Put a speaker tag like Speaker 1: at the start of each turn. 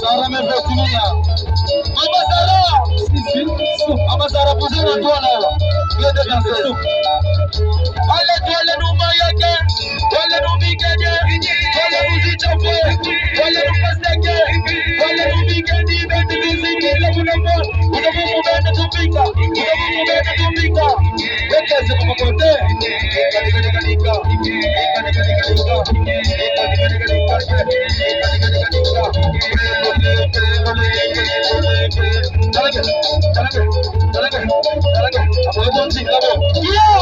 Speaker 1: Sarah me fait Mama Sarah, posez le doigt là. Viens de danser. Allez, toi le numba yake, toi le numbi kenye, toi le muzi chafe, toi le numba steke, toi le numbi kendi, bende muziki, le munamo, unamumu bende tupika, unamumu bende tupika. Weke se mama kote. Yeah!